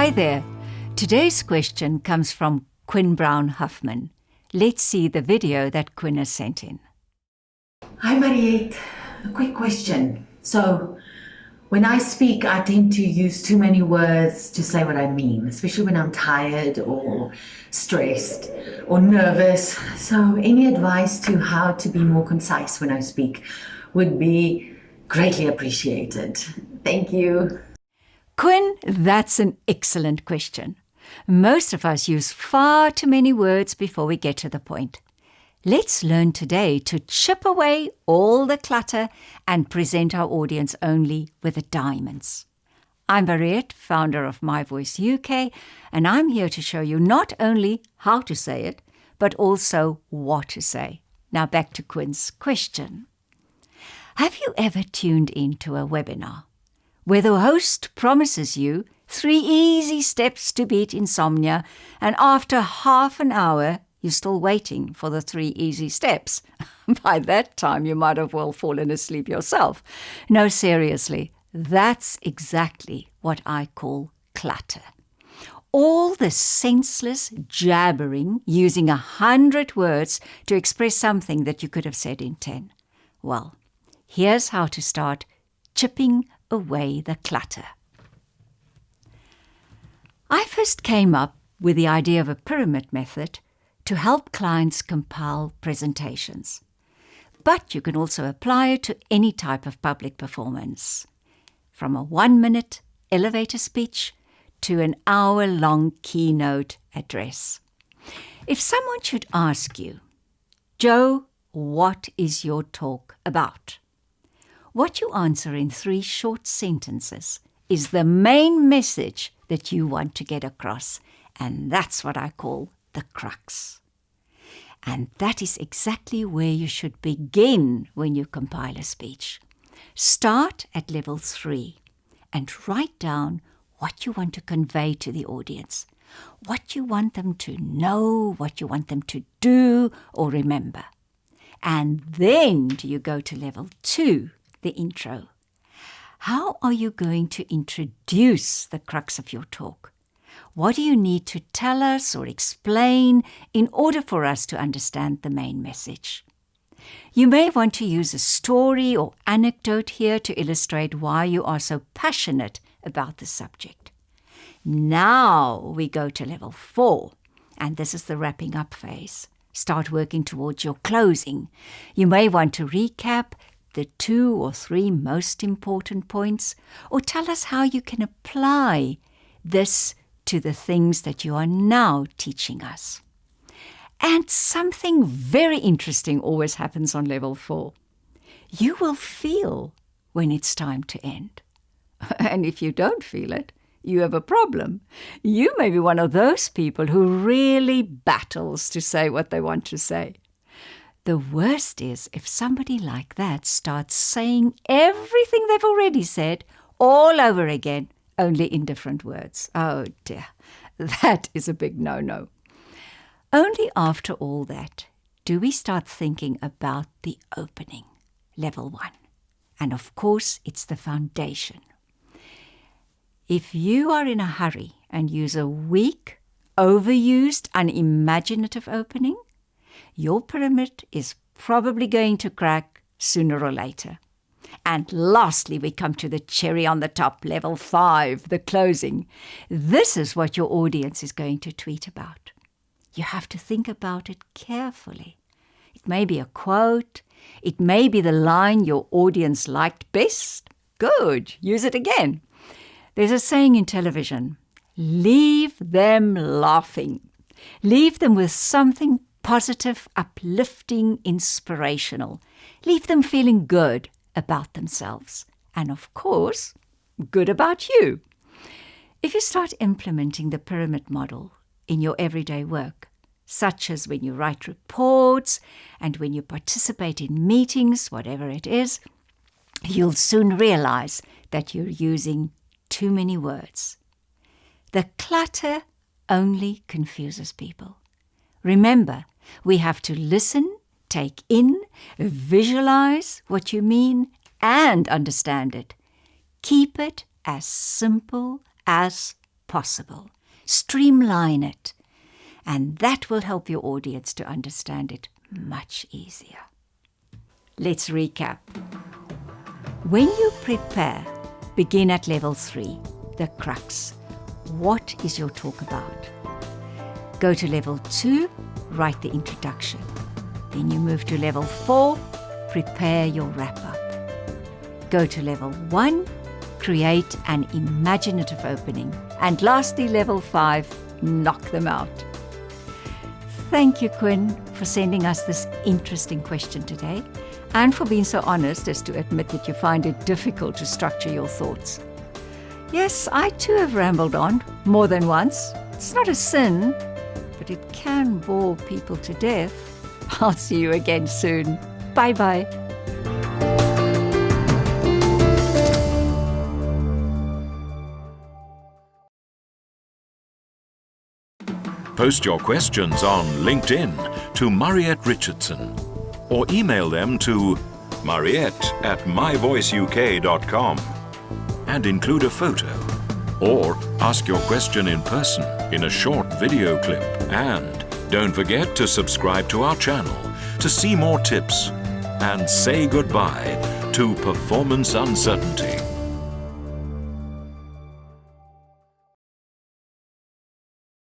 Hi there. Today's question comes from Quinn Brown-Huffman. Let's see the video that Quinn has sent in. Hi Mariette, a quick question. So, when I speak, I tend to use too many words to say what I mean, especially when I'm tired or stressed or nervous. So, any advice to how to be more concise when I speak would be greatly appreciated. Thank you. Quinn, that's an excellent question. Most of us use far too many words before we get to the point. Let's learn today to chip away all the clutter and present our audience only with the diamonds. I'm Mariette, founder of My Voice UK, and I'm here to show you not only how to say it, but also what to say. Now back to Quinn's question. Have you ever tuned into a webinar where the host promises you 3 easy steps to beat insomnia, and after half an hour, you're still waiting for the 3 easy steps? By that time, you might have well fallen asleep yourself. No, seriously, that's exactly what I call clutter. All the senseless jabbering using 100 words to express something that you could have said in 10. Well, here's how to start chipping away the clutter. I first came up with the idea of a pyramid method to help clients compile presentations. But you can also apply it to any type of public performance, from a 1-minute elevator speech to an hour-long keynote address. If someone should ask you, "Joe, what is your talk about?" what you answer in 3 short sentences is the main message that you want to get across, and that's what I call the crux. And that is exactly where you should begin when you compile a speech. Start at level 3 and write down what you want to convey to the audience, what you want them to know, what you want them to do or remember. And then do you go to level 2, the intro. How are you going to introduce the crux of your talk? What do you need to tell us or explain in order for us to understand the main message? You may want to use a story or anecdote here to illustrate why you are so passionate about the subject. Now we go to level 4, and this is the wrapping up phase. Start working towards your closing. You may want to recap the 2 or 3 most important points, or tell us how you can apply this to the things that you are now teaching us. And something very interesting always happens on level 4. You will feel when it's time to end. And if you don't feel it, you have a problem. You may be one of those people who really battles to say what they want to say. The worst is if somebody like that starts saying everything they've already said all over again, only in different words. Oh dear, that is a big no-no. Only after all that do we start thinking about the opening, level 1. And of course, it's the foundation. If you are in a hurry and use a weak, overused, unimaginative opening, your pyramid is probably going to crack sooner or later. And lastly, we come to the cherry on the top, level 5, the closing. This is what your audience is going to tweet about. You have to think about it carefully. It may be a quote. It may be the line your audience liked best. Good, use it again. There's a saying in television, leave them laughing. Leave them with something positive, uplifting, inspirational. Leave them feeling good about themselves. And of course, good about you. If you start implementing the pyramid model in your everyday work, such as when you write reports and when you participate in meetings, whatever it is, you'll soon realize that you're using too many words. The clutter only confuses people. Remember, we have to listen, take in, visualize what you mean, and understand it. Keep it as simple as possible. Streamline it. And that will help your audience to understand it much easier. Let's recap. When you prepare, begin at level 3, the crux. What is your talk about? Go to level 2, write the introduction. Then you move to level 4, prepare your wrap-up. Go to level 1, create an imaginative opening. And lastly, level 5, knock them out. Thank you, Quinn, for sending us this interesting question today and for being so honest as to admit that you find it difficult to structure your thoughts. Yes, I too have rambled on more than once. It's not a sin, but it can bore people to death. I'll see you again soon. Bye-bye. Post your questions on LinkedIn to Mariette Richardson or email them to mariette@myvoiceuk.com and include a photo. Or ask your question in person in a short video clip. And don't forget to subscribe to our channel to see more tips and say goodbye to performance uncertainty.